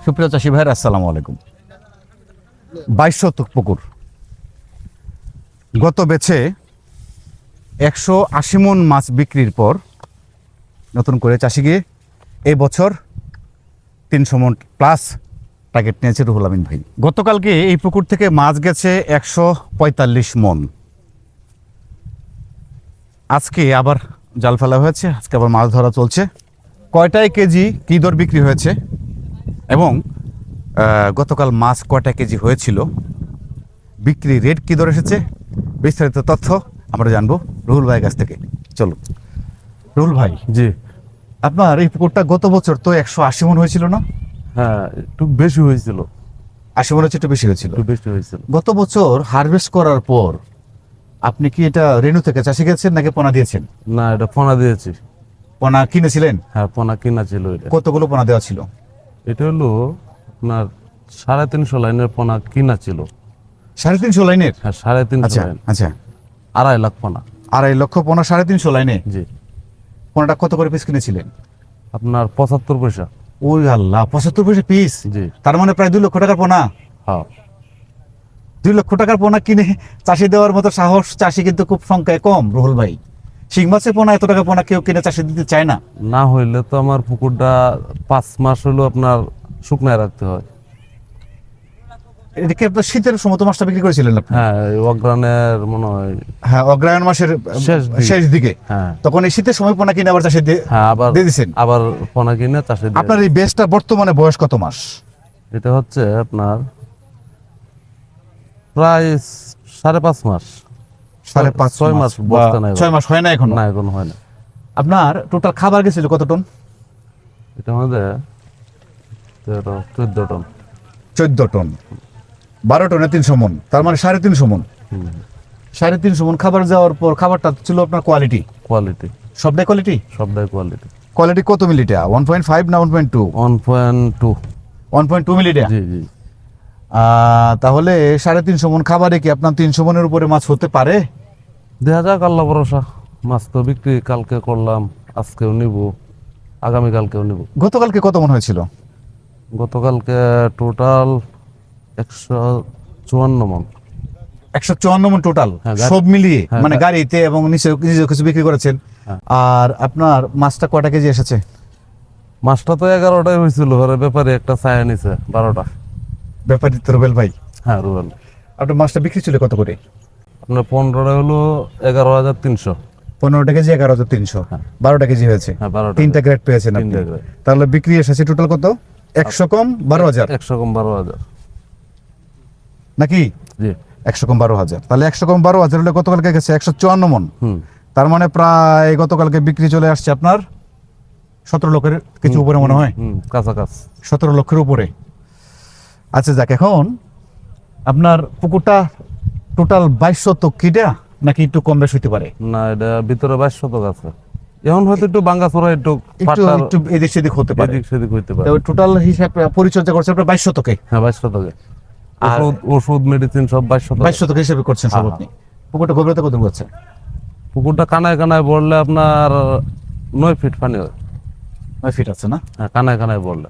সুপ্রিয় চাষি ভাইয়ের আসসালামু আলাইকুম। 22 শতক পুকুর, গত বেচে 180 মন মাছ বিক্রির পর নতুন করে চাষি গিয়ে এই বছর 300 মন প্লাস টার্গেট নিয়েছে রুহুল আমিন ভাই। গতকালকে এই পুকুর থেকে মাছ গেছে 145 মন। আজকে আবার জাল ফেলা হয়েছে, আজকে আবার মাছ ধরা চলছে। কয়টায় কেজি কী দর বিক্রি হয়েছে এবং গতকাল মাছ কয়টা কেজি হয়েছিল, বিক্রি রেট কী দর এসেছে, বিস্তারিত তথ্য আমরা জানবো রুহুল ভাইয়ের কাছ থেকে। চলুন রুহুল ভাই, জি আপনার এই পুকুরটা গত বছর তো 180 মন হয়েছিল না? হ্যাঁ, একটু বেশি হয়েছিল। 80 মন হচ্ছে, একটু বেশি হয়েছিল। একটু বেশি হয়েছিল। গত বছর হারভেস্ট করার পর আপনি কি এটা রেনু থেকে চাষি গেছেন নাকি পোনা দিয়েছেন? না, এটা পোনা দিয়েছি। পোনা কিনেছিলেন? হ্যাঁ, পোনা কিনা ছিল। এটা কতগুলো পোনা দেওয়া ছিল? এটা হলো আপনার 350 লাইনের পোনা কিনা ছিল। 350 লাইনের? হ্যাঁ, 350 আচ্ছা লাইন, আচ্ছা, 2.5 লাখ পোনা। 2.5 লক্ষ পোনা 350 লাইনে। জি, পোনাটা কত করে পিস কিনেছিলেন? আপনার 75 পয়সা। ওই আল্লাহ, 75 পয়সা পিস? জি, তার মানে প্রায় 2 লক্ষ টাকার পোনা। হ্যাঁ 2 লক্ষ টাকার পোনা কিনে চাষি দেওয়ার মতো সাহস চাষি কিন্তু খুব সংখ্যায় কম রুহুল ভাই। শিং মাছের পোনা, এত টাকা পোনা কেউ কিনে চাষি দিতে চায় না। না হইলে তো আমার পুকুরটা 5 মাস হলো আপনার শুকনায় রাখতে হয়। এদিকে আপনার শীতের সময় তো মাছটা বিক্রি করেছিলেন আপনি? হ্যাঁ, এই অগ্রাণের মনে হয় হ্যাঁ, অগ্রহায়ণ মাসের শেষ দিকে। হ্যাঁ তখন এই শীতের সময় পোনা কিনে আবার চাষি হ্যাঁ, আবার দিয়ে দিচ্ছেন। আবার পোনা কিনে চাষে দিয়ে। আপনার এই বেসটা বর্তমানে বয়স কত মাস? এটা হচ্ছে আপনার প্রায় 5.5 মাস। 5.5 6 মাস বা বস্তা নাই। 6 মাস হয় না এখন? না, এখন হয় না। আপনার টোটাল খাবার গেছিল কত টন? এটা আমাদের 14 টন। 14 টন। 12 টনে 300 মন, তার মানে 350 মন। 350 মন খাবার যাওয়ার পর খাবারটা ছিল আপনার কোয়ালিটি? কোয়ালিটি, সবটাই কোয়ালিটি? সবটাই কোয়ালিটি। কোয়ালিটি কত মিলিটা? 1.5 না 1.2? 1.2। 1.2 মিলিটা। জি জি। তাহলে 350 মন খাবারে কি আপনার 300 মনের উপরে মাছ হতে পারে? দেখা যাক, আল্লাহ ভরসা। মাছ তো বিক্রি কালকে করলাম, আজকেও নিব, আগামীকালকেও নিব। গতকালকে কত মন হয়েছিল? গতকালকে টোটাল 154 মন। 154 মন টোটাল, হ্যাঁ, সব মিলিয়ে? হ্যাঁ, মানে গাড়িতে এবং নিজে কিছু বিক্রি করেছেন। হ্যাঁ। আর আপনার মাছটা কয়টা কেজি এসেছে? মাছটা তো 11টাই হয়েছিল, ব্যাপারে একটা ছায়া নিছে 12টা। ব্যাপারী তো রুবেল ভাই। হ্যাঁ, রুবেল। আপনার মাছটা বিক্রি ছিল কত করে? আপনার 15টা হলো 11,300। 15টা কেজি 11,300। হ্যাঁ। 12টা কেজি হয়েছে। হ্যাঁ, 12টা। 3টা গ্রেড পেয়েছেন আপনি। 3টা গ্রেড। তাহলে বিক্রি এসেছে টোটাল কত? 100 কম 12,000 100 কম 12,000। নাকি? জি। 100 কম 12,000, তাহলে 100 কম 12,000 হলে গতকালকে গেছে 154 মন। তার মানে প্রায় গতকালকে বিক্রি চলে আসছে আপনার 17 লক্ষের কিছু উপরে মনে হয়। কাছাকাছি 17 লক্ষের উপরে। আচ্ছা যাক, এখন আপনার পুকুরটা টোটাল 22 শতক কিটা নাকি একটু কম বেশ হইতে পারে? না, এটা ভিতরে 22 শতক আছে। এখন হয়তো একটু ভাঙ্গাচোরা, একটু একটু এদিক সেদিক হতে পারে। এদিক সেদিক হইতে পারে। টোটাল হিসাব পরিচর্যা করছে আপনার 22 শতকে? হ্যাঁ, 22 শতকে। আর ওষুধ মেডিসিন সব 22 শতক। 22 শতক হিসাবে করছেন সব হ্যাঁ, আপনি। পুকুরটা গভীরতা কত হচ্ছে? পুকুরটা কানায় কানায় বললে আপনার 9 ফিট পানি হয়। 9 ফিট আছে না? হ্যাঁ, কানায় কানায় বললে।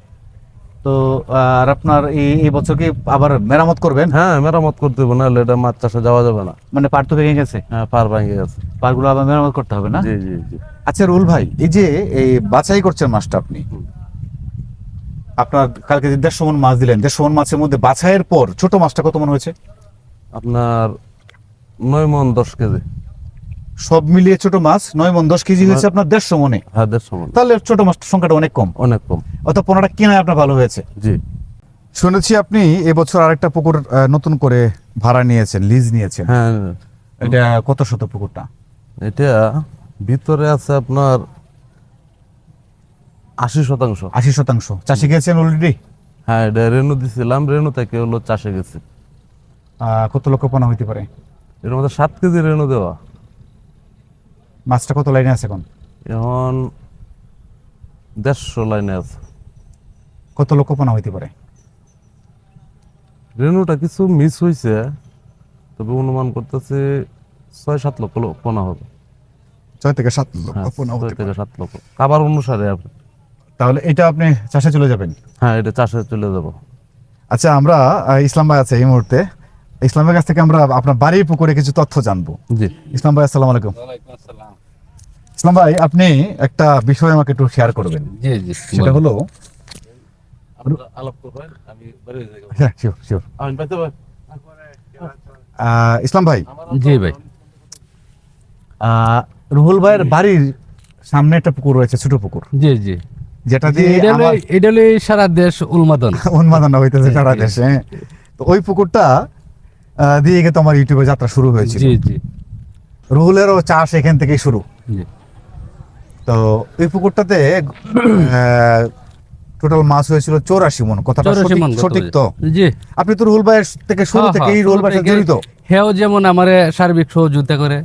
তো আর আপনার এই বছর কি আবার মেরামত করবেন? হ্যাঁ, মেরামত করতে হবে, নাহলে এটা মাছ চাষে যাওয়া যাবে না। মানে পার তো ভেঙে গেছে? হ্যাঁ, পার ভেঙে গেছে। পারগুলো আবার মেরামত করতে হবে না? জি জি জি। আচ্ছা রুল ভাই, এই যে এই বাছাই করছেন মাছটা আপনি, আপনার কালকে যে 150 মন মাছ দিলেন, 150 মন মাছের মধ্যে বাছাইয়ের পর ছোট মাছটা কত মন হয়েছে? আপনার 9 মন 10 কেজি। সব মিলিয়ে ছোট মাছ 9 মন 10 কেজি হয়েছে আপনার 150 মনে। হ্যাঁ, 150 মন। তাহলে ছোট মাছ সংখ্যাটা অনেক কম। অনেক কম। অত পোনাটা কেনায় আপনার ভালো হয়েছে। জি। শুনেছি আপনি এবছর আরেকটা পুকুর নতুন করে ভাড়া নিয়েছেন, লিজ নিয়েছেন। হ্যাঁ, এটা কত শত পুকুরটা? এটা ভিতরে আছে আপনার 80%। 80%। চাষি গেছেন অলরেডি? হ্যাঁ, এটা রেনু দিছিলাম, রেনু থেকে হলো চাষে গেছে। কত লক্ষ পোনা হইতে পারে? এর মধ্যে 7 কেজি রেনু দেওয়া। মাছটা কত লাইনে আছে এখন? এখন 150 লাইনে আছে। কত লক্ষ পোনা হইতে পারে? রেনুটা কিছু মিস হয়েছে, তবে অনুমান করতেছে 6-7 লক্ষ পোনা হবে। 6 থেকে 7 লক্ষ হ্যাঁ, পোনা 6 হতে থেকে পারে। 7 লক্ষ খাবার অনুসারে আপনি। তাহলে এটা আপনি চাষে চলে যাবেন। হ্যাঁ, এটা চাষে চলে যাব। আচ্ছা, আমরা ইসলাম ভাই আছে এই মুহূর্তে, ইসলাম ভাইয়ের কাছ থেকে আমরা আপনার বাড়ির পুকুরে কিছু তথ্য জানবো। জি। ইসলাম ভাই, আসসালামু আলাইকুম। ইসলাম ভাই, আপনি একটা বিষয় আমাকে একটু শেয়ার করবেন। জি জি, সেটা হলো, আলাপ করবেন, আমি বাড়ি যাই। হ্যাঁ শিওর শিওর, আমি পাইতে পারি। ইসলাম ভাই, জি ভাই। রুহুল ভাইয়ের বাড়ির সামনে একটা পুকুর রয়েছে, ছোট পুকুর, জি জি, যেটা দিয়ে এটা হলো সারা দেশ উন্মাদন উন্মাদনা হইতেছে সারা দেশে। হ্যাঁ। তো ওই পুকুরটা দিয়ে গিয়ে তোমার ইউটিউবে যাত্রা শুরু হয়েছিল। জি জি রুহুলেরও চাষ এখান থেকেই শুরু। জি। তো ওই পুকুরটাতে টোটাল মাছ হয়েছিল 84 মণ। কথাটা 84 মণ সঠিক তো? জি। আপনি তো রুহুল ভাইয়ের থেকে শুরু হ্যাঁ, থেকেই হ্যাঁ, রুহুল ভাইয়ের সাথে জড়িত। হেও যেমন আমার সার্বিক সহযোগিতা করে,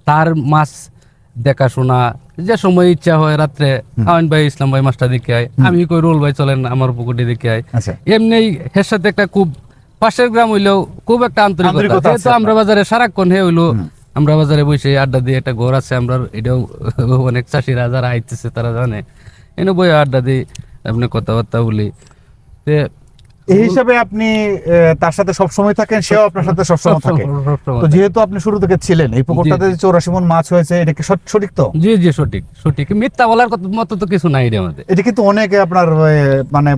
তার মাছ দেখাশোনা, যে সময় ইচ্ছা হয় রাত্রে আমিন ভাই, ইসলাম ভাই মাছটা দেখে আয়, আমি কই রুহুল ভাই চলেন আমার পুকুরটি দেখে আয়। আচ্ছা। এমনি হের সাথে একটা খুব পাশের গ্রাম হইলেও খুব একটা আন্তরিকতা, যেহেতু আমরা বাজারে সারাক্ষণ হে হইলো আমরা বাজারে বসে আড্ডা দিয়ে, একটা ঘর আছে আমরা, এটাও অনেক চাষিরা যারা আইতেছে তারা জানে, এনে বই আড্ডা দিই, আপনি কথাবার্তা বলি। তে এই হিসাবে আপনি তার সাথে সব সময় থাকেন, সেও আপনার সাথে সব সময় থাকে। সবসময় তো যেহেতু আপনি শুরু থেকে ছিলেন, এই পুকুরটাতে 84 মণ মাছ হয়েছে, এটা কি সঠিক তো? জি জি, সঠিক সঠিক, মিথ্যা বলার মতো তো কিছু নাই রে আমাদের। এটা কিন্তু অনেকে আপনার মানে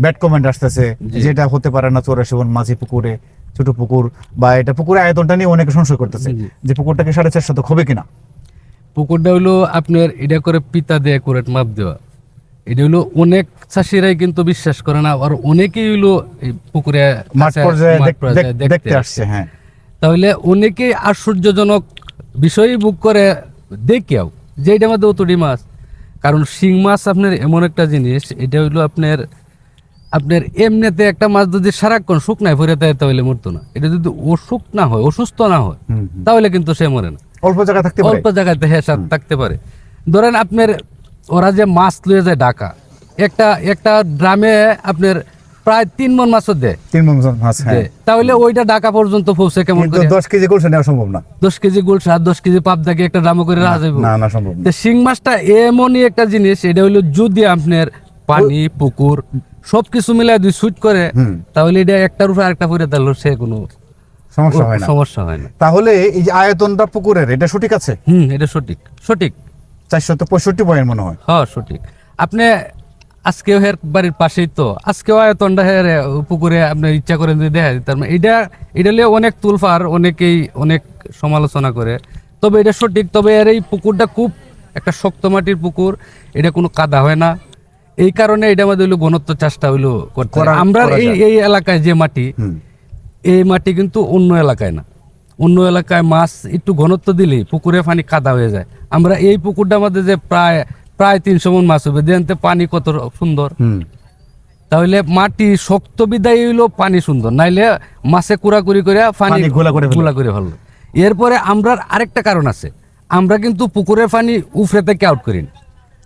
ব্যাড কমেন্ট আসতেছে, যেটা হতে পারে না 84 মণ মাছ এই পুকুরে, ছোট পুকুর, বা এটা পুকুরের আয়তনটা নিয়ে অনেকে সংশয় করতেছে যে পুকুরটাকে 4.5 শতক হবে কিনা। পুকুরটা হইলো আপনার এটা করে পিতা দিয়ে একুরেট মাপ দেওয়া, এটা হইলো অনেক চাষিরাই কিন্তু বিশ্বাস করে না, আর অনেকেই হইলো এই পুকুরে মাঠ পর্যায়ে দেখতে আসছে। হ্যাঁ, তাহলে অনেকেই আশ্চর্যজনক বিষয়ই বুক করে দেখেও যে এটার মধ্যে অতটি মাছ। কারণ শিং মাছ আপনার এমন একটা জিনিস, এটা হইলো আপনার আপনার এমনিতে একটা মাছ যদি সারাক্ষণ শুকনায় ভরে দেয় তাহলে মরতো না। এটা যদি অসুখ না হয়, অসুস্থ না হয়, তাহলে কিন্তু সে মরে না। অল্প জায়গা থাকতে পারে, অল্প জায়গাতে হ্যাঁ থাকতে পারে। ধরেন আপনার ওরা যে মাছ লয়ে যায় ঢাকা, একটা ড্রামে আপনার প্রায় 3 মণ মাছও দেয়। 3 মণ মাছ, হ্যাঁ। তাহলে ওইটা ঢাকা পর্যন্ত পৌঁছে কেমন কিন্তু করে? 10 কেজি গোলসা নেওয়া সম্ভব না। 10 কেজি গুলশা, 10 কেজি পাবদাকে একটা ড্রামে করে রাখা যাবে না, না সম্ভব না। শিং মাছটা এমনই একটা জিনিস, এটা হইলো যদি আপনার পানি, পুকুর সবকিছু মিলাই দুই সুইট করে, তাহলে এটা একটার উপরে আরেকটা পড়ে দিল, সে কোনো সমস্যা হয় না। তাহলে এই যে আয়তনটা পুকুরের, এটা সঠিক আছে? এটা সঠিক সঠিক। 465 পয়েন্ট মনে হয়। হ্যাঁ সঠিক। আপনি আজকেও হের বাড়ির পাশেই তো, আজকেও আয়তনটা হের পুকুরে আপনি ইচ্ছা করেন যদি দেখা দিতে, এটা নিয়ে অনেক তুলফার, অনেকেই অনেক সমালোচনা করে, তবে এটা সঠিক। তবে এর এই পুকুরটা খুব একটা শক্ত মাটির পুকুর, এটা কোনো কাদা হয় না, এই কারণে এটা আমাদের হইলো ঘনত্ব চাষটা হইলো করতে হয়। আমরা এই এলাকায় যে মাটি, এই মাটি কিন্তু অন্য এলাকায় না। অন্য এলাকায় মাছ একটু ঘনত্ব দিলেই পুকুরে পানি কাদা হয়ে যায়। আমরা এই পুকুরটা আমাদের যে প্রায় 300 মণ মাছ হবে, দেখতে পানি কত সুন্দর। তাহলে মাটি শক্ত বিদায় হইলো পানি সুন্দর, নাইলে মাছে কুড়াকুড়ি করে পানি গোলা করে ভালো। এরপরে আমরা আরেকটা কারণ আছে, আমরা কিন্তু পুকুরের পানি উফরে থেকে আউট করি না,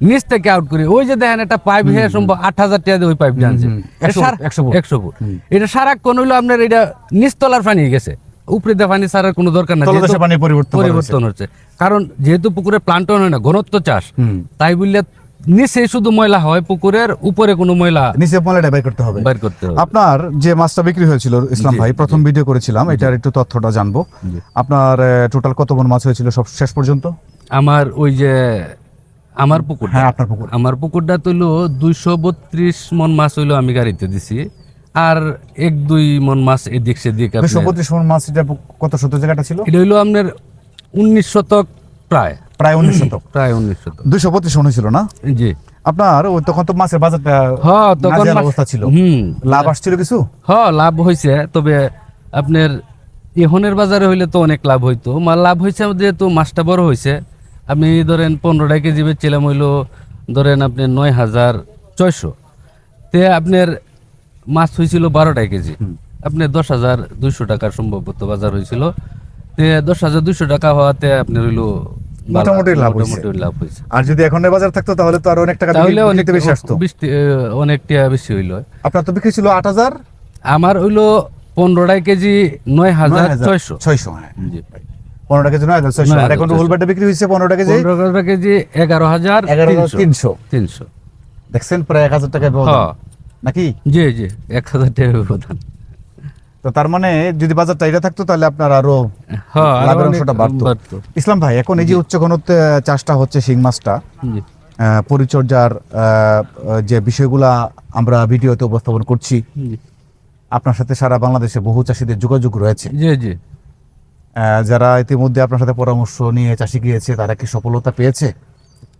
নিচ থেকে আউট করি। ওই যে দেখেন একটা পাইপ হয়ে সম্ভব 8,000 টাকা দিয়ে ওই পাইপ জানছে 100 ফুট, এটা সারাক্ষণ হইলো আপনার এটা নিচতলার পানি গেছে, উপরে দিয়ে পানি ছাড়ার কোনো দরকার না, পরিবর্তন হচ্ছে। কারণ যেহেতু পুকুরে প্লান্টন হয় না, ঘনত্ব চাষ, তাই বললে নিচে শুধু ময়লা হয়, পুকুরের উপরে কোনো ময়লা, নিচে ময়লাটা বের করতে হবে। আপনার যে মাছটা বিক্রি হয়েছিল ইসলাম ভাই, প্রথম ভিডিও করেছিলাম, এটার একটু তথ্যটা জানবো। আপনার টোটাল কত মণ মাছ হয়েছিল সব শেষ পর্যন্ত? আমার ওই যে আমার পুকুর, হ্যাঁ আপনার পুকুর, আমার পুকুরটা তুইলো 232 মণ মাছ হইলো, আমি গাড়িতে দিছি। আর 1-2 মণ মাছ এদিক সেদিক। 232 মণ মাছ, এটা কত শতক জায়গাটা ছিল? এটা হইলো আপনার 19 শতক, প্রায় 19 শতক, প্রায় 19 শতক। 225 মণ ছিল না? জি। আপনার ওই তখন তো মাছের বাজারটা তখন অবস্থা ছিল, লাভ আসছিল কিছু? লাভ হয়েছে, তবে আপনার এখনের বাজারে হইলে তো অনেক লাভ হইতো। লাভ হয়েছে যেহেতু মাছটা বড় হয়েছে। আমি ধরেন 15 কেজি বেচছিলাম, হইলো ধরেন আপনি 9,600, তে আপনার মাছ হয়েছিল 12 কেজি, আপনি 10,200 টাকার সম্ভবত বাজার হয়েছিল। তে 10,200 টাকা হওয়াতে আপনার হইলো মোটামুটি লাভ হয়েছে। আর যদি এখন বাজার থাকতো তাহলে তো আরো অনেক টাকা বেশি আসতো, অনেকটা বেশি হইলো। আপনার তো বিক্রি ছিল 8,000, আমার হইলো 15 কেজি 9,600। হ্যাঁ জি ভাই, 15 কেজি 9,600। আর এখন রুহুল ভাইটা বিক্রি হয়েছে 15 কেজি 11,300। দেখছেন প্রায় 1000 টাকা ব্যবধান হ্যাঁ নাকি? জি জি 1000 টাকা ব্যবধান। তো তার মানে যদি বাজারটা এটা থাকতো তাহলে আপনার আরো হ্যাঁ আরো লাভের অনেক অংশটা বাড়তো। বাড়তো। ইসলাম ভাই, এখন এই যে উচ্চ ঘনত্বে চাষটা হচ্ছে শিং মাছটা, জি পরিচর্যার যে বিষয়গুলা আমরা ভিডিওতে উপস্থাপন করছি, জি আপনার সাথে সারা বাংলাদেশে বহু চাষীদের যোগাযোগ রয়েছে। জি জি যারা ইতিমধ্যে আপনার সাথে পরামর্শ নিয়ে চাষি গিয়েছে তারা কি সফলতা পেয়েছে?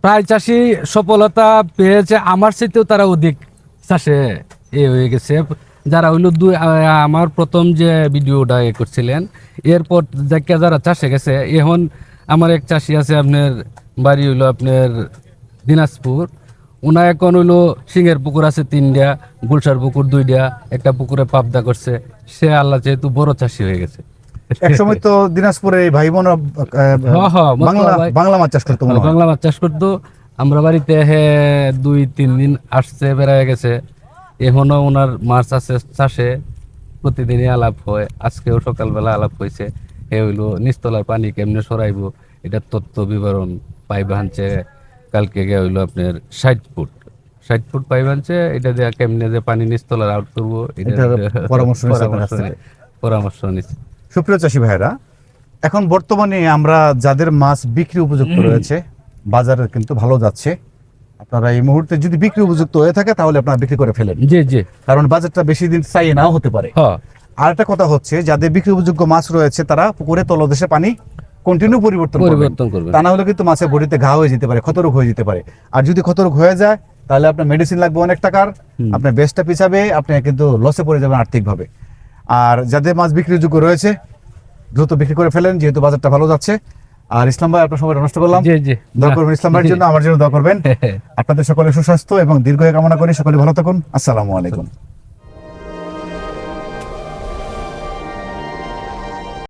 প্রায় চাষি সফলতা পেয়েছে, আমার চাইতেও তারা অধিক চাষে হয়ে গেছে। যারা হইলো আমার প্রথম যে ভিডিওটা করছিলেন, এরপর দেখে যারা চাষে গেছে, এখন আমার এক চাষি আছে আপনার বাড়ি হইলো আপনার দিনাজপুর, উনা এখন হইলো সিংহের পুকুর আছে 3টা, গুলশার পুকুর 2টা, একটা পুকুরে পাবদা করছে। সে আল্লাহ যেহেতু বড় চাষি হয়ে গেছে। একসময় তো দিনাজপুরে এই ভাই বোন বাংলা মাছ চাষ করতো মনে হয়। বাংলা মাছ চাষ করতো। আমরা বাড়িতে 2-3 দিন আসছে, বেড়ায় গেছে। এখনো ওনার মাছ আছে চাষে, প্রতিদিনই আলাপ হয়। আজকেও সকালবেলা আলাপ হয়েছে। হইলো নিচতলার পানি কেমনে সরাইবো এটা তথ্য বিবরণ পাইপ আনছে। কালকে হইলো আপনার 60 ফুট পাইপ আনছে, এটা দিয়ে কেমনে যে পানি নিচতলার আউট করবো এটা এটার পরামর্শ নিচ্ছে আপনার কাছ থেকে। পরামর্শ নিচ্ছে। সুপ্রিয় চাষি ভাইরা, এখন বর্তমানে আমরা যাদের মাছ বিক্রি উপযুক্ত রয়েছে, বাজারে কিন্তু ভালো যাচ্ছে। আপনারা এই মুহূর্তে যদি বিক্রি উপযুক্ত হয়ে থাকে তাহলে আপনারা বিক্রি করে ফেলেন, জি জি কারণ বাজারটা বেশি দিন চাইয়ে নাও হতে পারে। হ্যাঁ আর একটা কথা হচ্ছে, যাদের বিক্রি উপযোগ্য মাছ রয়েছে তারা পুকুরে তলদেশে পানি কন্টিনিউ পরিবর্তন করবে। তা না হলে কিন্তু মাছের বডিতে ঘা হয়ে যেতে পারে, ক্ষতরোগ হয়ে যেতে পারে। আর যদি ক্ষতরোগ হয়ে যায় তাহলে আপনার মেডিসিন লাগবে অনেক টাকার, আপনার বেস্টটা পিছাবে, আপনি কিন্তু লসে পড়ে যাবেন আর্থিকভাবে। আর যাদের মাছ বিক্রিযোগ্য রয়েছে দ্রুত বিক্রি করে ফেলেন, যেহেতু বাজারটা ভালো যাচ্ছে। আর ইসলাম ভাই, আপনার সময় নষ্ট করলাম, জি জি দোয়া করবেন ইসলাম ভাইয়ের জন্য, আমার জন্য দোয়া করবেন। আপনাদের সকলের সুস্বাস্থ্য এবং দীর্ঘায়ু কামনা করি। সকলে ভালো থাকুন। আসসালামু আলাইকুম।